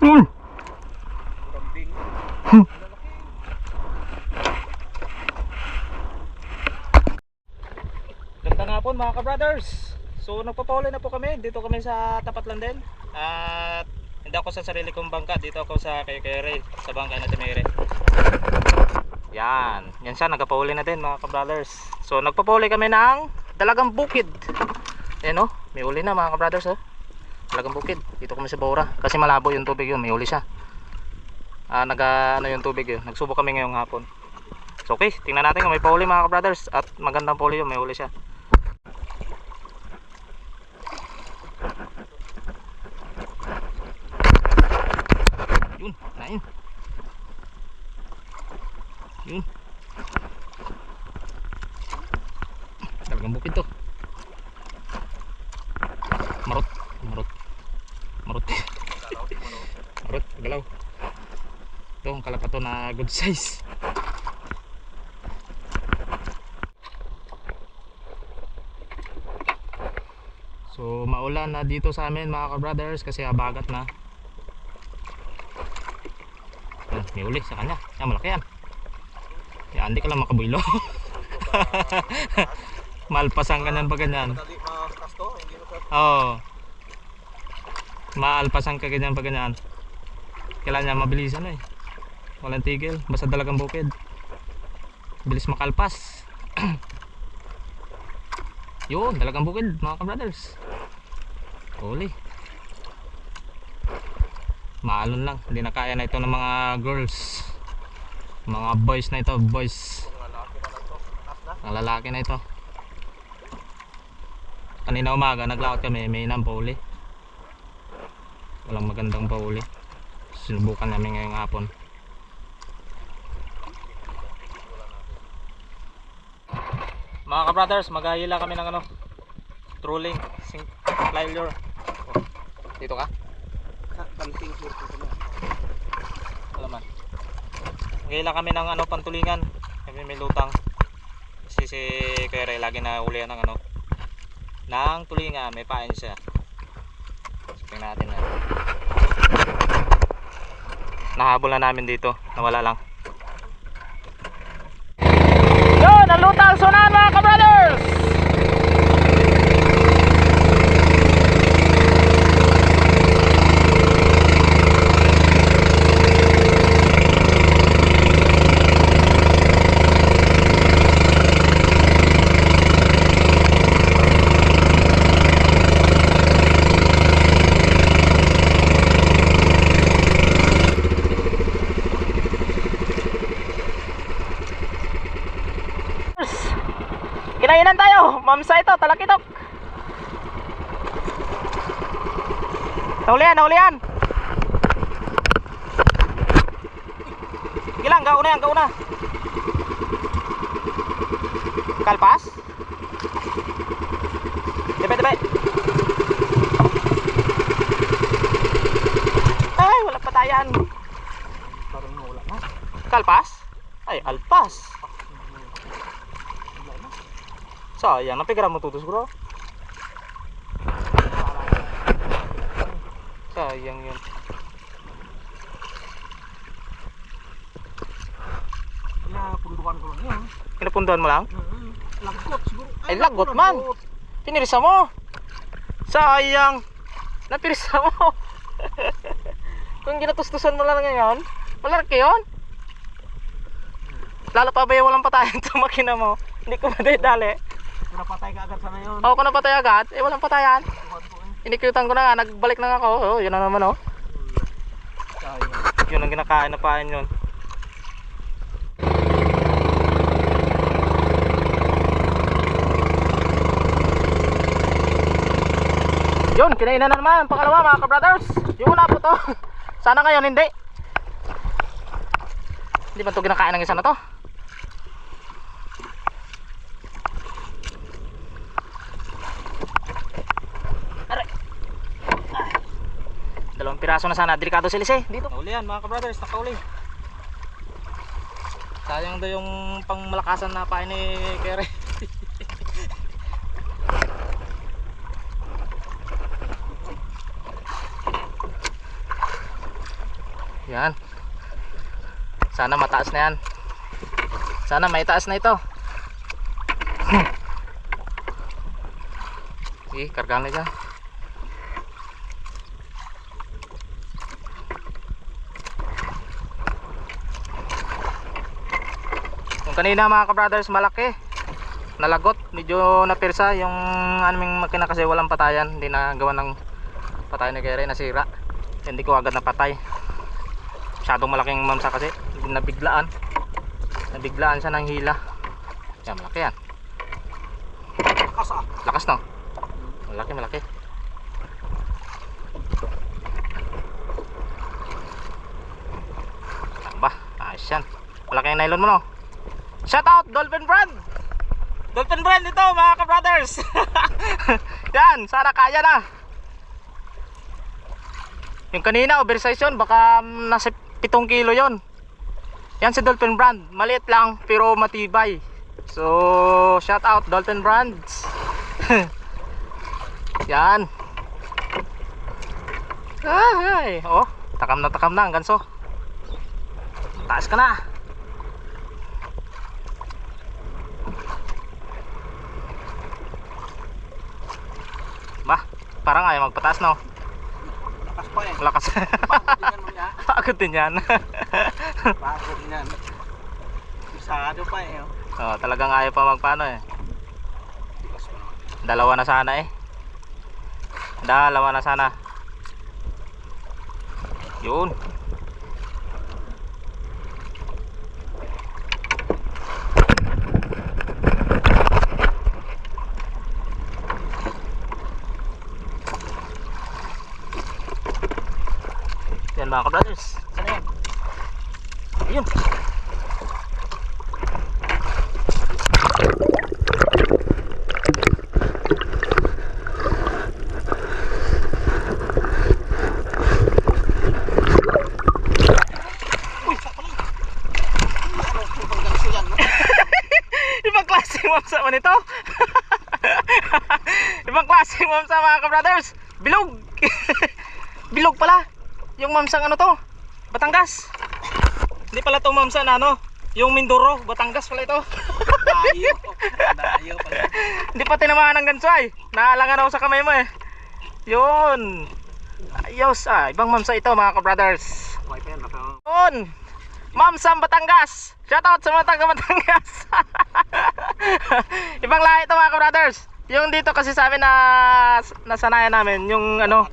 Kambing. Ganda nga po mga ka-brothers. So nagpapahuli na po kami. Dito kami sa tapat lang din. At hindi ako sa sarili kong bangka. Dito ako sa kay Ray, sa bangka na Tinere. Yan. Yan siya. Nagpapahuli na din mga ka-brothers. So nagpapahuli kami ng dalagang bukid. Ayan o. May uli na mga ka-brothers o. Dalagang bukid. Dito kami sa Baura. Kasi malabo yung tubig yun. May uli siya. Ano yung tubig yun. Nagsubok kami ngayong hapon. So okay. Tingnan natin kung may pahuli mga ka-brothers. At magandang pahuli yun. May uli siya. Yun. Nain. Yun. Talagang bukid to. Marot. Marot. Marot. Marot. Galaw. Ito ang kalapato na good size. So maulan na dito sa amin mga ka-brothers kasi habagat na. May uli sa kanya. Yan, malaki yan. Yan, hindi ka lang makabuilo. Malpasang ganyan pa ganyan. Oo. Maalpasang ka ganyan pa ganyan. Kailangan niya mabilisan eh. Walang tigil. Basta dalagang bukid. Bilis makalpas. Yun, dalagang bukid mga ka-brothers. Uli. Maalon lang, hindi na kaya na ito ng mga girls. Mga boys na ito, boys. Ang lalaki na ito. Kanina umaga naglakad kami, may nampahuli. Walang magandang pahuli. Sinubukan namin ngayong hapon. Mga ka-brothers, maghahila kami ng trolling, fly lure. Dito ka? Alaman. Maghihila kami ng pantulingan. Kami may lutang. Kasi si Kuya Ray lagi na ulian ng ng tulingan, may pain siya. Tingnan natin na. Nahabol na namin dito, nawala lang. Yun, ang lutang sunan mga ka-brothers! Kinainan tayo, mamsa ito, talakitok. Naulian, naulian. Gilang, gauna yan, gauna. Kalpas. Debe, debe. Ay, wala patayan. Parang wala na. Kalpas? Ay, alpas. Sayang, napigiran mo tutos bro. Sayang yun. Pinapunduan ko lang yun. Pinapunduan mo lang? Lagot siguro. Ay lagot man. Pinirisa mo. Sayang. Napirisa mo. Kung ginatustusan mo lang ngayon, malarki yun. Lalo pa ba yung walang patayan ito makina mo. Hindi ko madali. Napatay ka agad sana yun. Oo, kung napatay agad, walang patayan. Inikyutan ko na nga, nagbalik na ako. Oh, yun na naman oh. Yun ang kinakain na pain yun. Yun, kinainan na naman. Pangalawa mga ka-brothers. Yung una po to. Sana ngayon hindi. Hindi ba ito kinakain ng isa na to? Dalawang piraso na sana, delikado sila dito. Nauli yan mga ka-brothers, nakauli. Sayang daw yung pangmalakasan na pain ni Kere. Yan. Sana mataas na yan. Sana may taas na ito. Sige, kargaan na dyan. Yung kanina mga ka-brothers, malaki. Nalagot, medyo napirsa yung aming makina kasi walang patayan. Hindi na gawa ng patay na kere, nasira. Hindi ko agad napatay. Masyadong malaking mamsa kasi. Nabiglaan siya ng hila. Yan, malaki yan. Lakas no? Malaki. Ba, ayos yan. Malaki yung nylon mo no? Shout out Dolphin Brand! Dolphin Brand ito mga ka-brothers. Yan, sana kaya na. Yung kanina oversize yun, baka nasa 7 kilo yon. Yan si Dolphin Brand, maliit lang pero matibay. So shout out Dolphin Brands. Yan. Ay, oh, takam na ang ganso. Taas ka na. Bah, parang ayaw magpataas no. Lakas pa eh. Lakas. Pagod din yan. Pagod din yan. Isado pa eh. Oh, talagang ayaw pa magpaano eh. Dalawa na sana eh. Dalawa na sana. Yun. Yan mga ka-brothers. Sana yan. Ayun. Ibang klaseng mamsa mo nito. Ibang klaseng mamsa mga ka-brothers. Bilog. Bilog pala. Yung mamsang ano to, Batangas. Hindi pala to mamsa na ano, yung Mindoro, Batangas pala ito. Dayo pala. Hindi pa tinamaan ng ganso ay. Naalangan ako sa kamay mo eh. Yun. Ayos ah, ibang mamsa ito mga ka-brothers. Yun. Mamsang Batangas. Shoutout sa mga taga Batangas. Ibang lahi ito mga ka-brothers. Yung dito kasi sa amin na nasanayan namin, yung ano,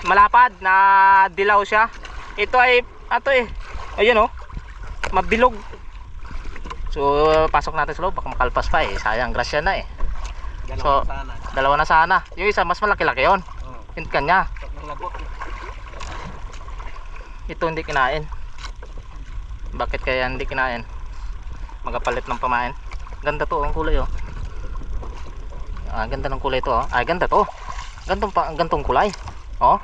malapad na dilaw siya. Ito ay ato eh. Ayun oh. Mabilog. So pasok natin sa loob, baka makalpas pa eh. Sayang grasya na eh. So dalawa na sana. Yung isa mas malaki-laki yon. Yung kanya. Ito hindi kinain. Bakit kaya hindi kinain? Magapalit ng pamain. Ganda to ang kulay oh. Ah, ganda ng kulay to oh. Ay ganda to. Gantong kulay. Oh.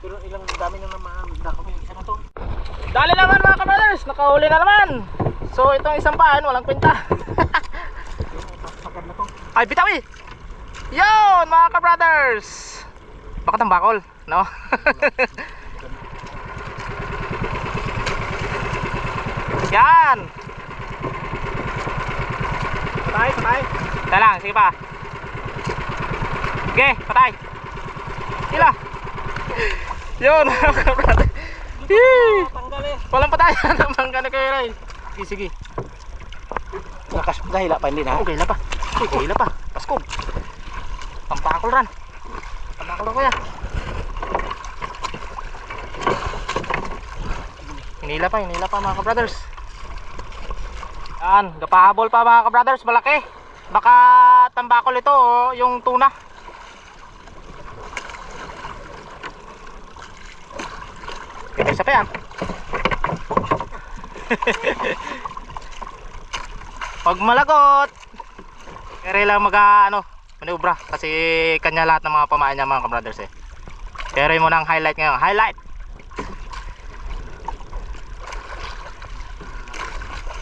Pero ilang dami na naman dako yung isa na to. Dali naman mga ka-brothers, nakahuli na naman. So itong isang paan, walang kwenta. Sagad na to. Ay bitawi. Yun mga ka-brothers. Baka tambakol, no? Yan. Patay. Dali lang, sige pa. Okay, patay. Sila. Yun mga ka-brothers. Tanggal eh. Walang patayan ng bangka na kayo Ray. Sige. Lakas pa hila pa hindi na. Okay na pa. Okay na pa. Paskog. Pampakol ran. Pampakol na kuya. Hinila pa mga ka-brothers. Yan, gapahabol pa mga ka-brothers, malaki. Baka tambakol ito o yung tuna. Isa pa yan. Huwag malagot. Kaya lang manubra kasi kanya lahat ng mga pamain niya mga ka-brothers eh. Pero yun muna ang highlight ngayon. Highlight.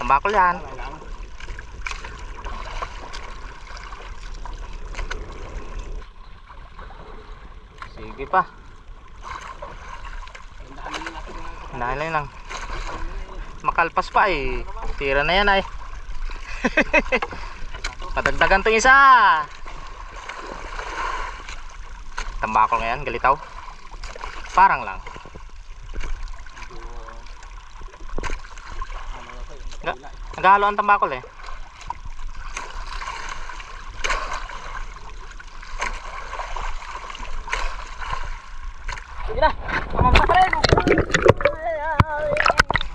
Tambakol yan. Sige pa. Dahil lang. Makalpas pa eh. Tira na yan ay. Padagdagan tong isa. Tambakol ngayon, galitaw. Parang lang. Naghahalo ang tambakol eh. Sige na, mamamsa pa rin.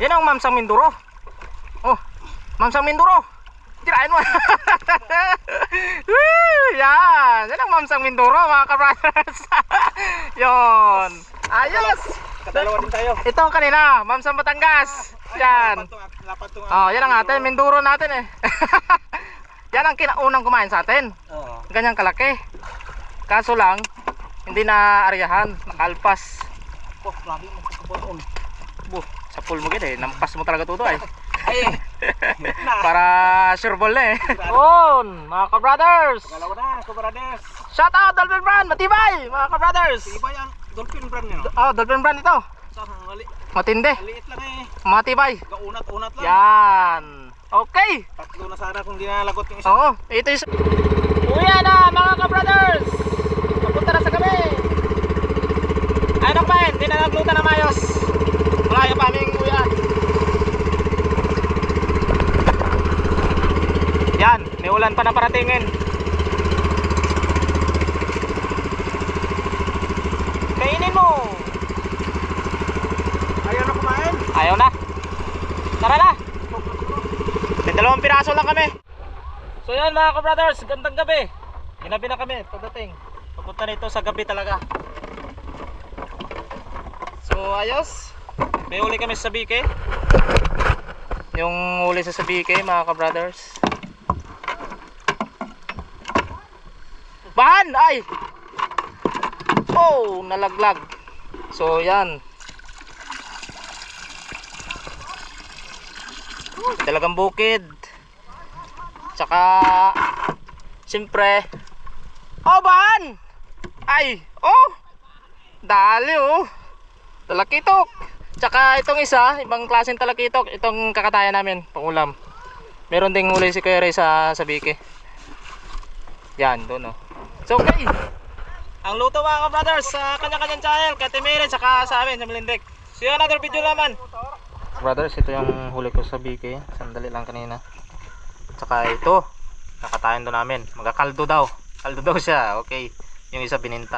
Yan ang mamsang Mindoro. Oh, mamsang Mindoro. Tirain mo. Yan, yan ang mamsang Mindoro mga kabrothers. Yon. Ayos. Kadalawa din tayo. Ito kanina, mamsang Batangas. Yan. Oh, yan ang atin, Mindoro natin eh. Yan ang kinaunang kumain sa atin. Oo. Ganyang kalaki. Kaso lang, hindi na aryahan, nakalpas. Oh, grabe mo pagkapuan. Sa pool mo gid eh, nampas mo talaga tuto ay. Ay. Para sure ball na eh. On, mga ka-brothers. Pagalawa na, Kubarades. Shout out Dolphin Brand, matibay mga ka-brothers. Iba yan, Dolphin brand niya. Oh, Dolphin Brand ito. Saan mali? Matindi, Maliit lang eh. matibay. Kaunat-unat lang. Yan. Okay. Tatlo na sana kung di nalagot yung isa. Oo, ito is uwi na mga ka-brothers. Papunta na sa gabi. Ano pa yun? Hindi na nagluta na mayos. Malayo pa aming uwian. Yan, may ulan pa na paratingin. Kainin mo. Ayaw na kumain. Ayaw na. Tara na. May 2 piraso lang kami. So yan mga ka-brothers, gandang gabi. Ginabi na kami pagdating. Papunta nito sa gabi talaga. So ayos. May uli kami sa Sabike. Yung uli sa Sabike mga ka-brothers. Bahan! Ay! Oh! Nalaglag. So yan. Talagang bukid. Tsaka siyempre oh bahan! Ay! Oh! Dali oh! Talakitok! Tsaka itong isa, ibang klaseng talakitok. Itong kakatayan namin, pangulam. Meron ding huli si Kuya Ray sa Sabike. Yan, doon oh. So okay. Ang luto mga ka-brothers sa kanya-kanyang channel, Katimirin, saka sa amin, sa Milindek. See you another video naman. Brothers, ito yung huli ko sa Sabike. Sandali lang kanina. Tsaka ito, kakatayan doon namin. Magakaldo daw. Kaldo daw siya, okay. Yung isa bininta.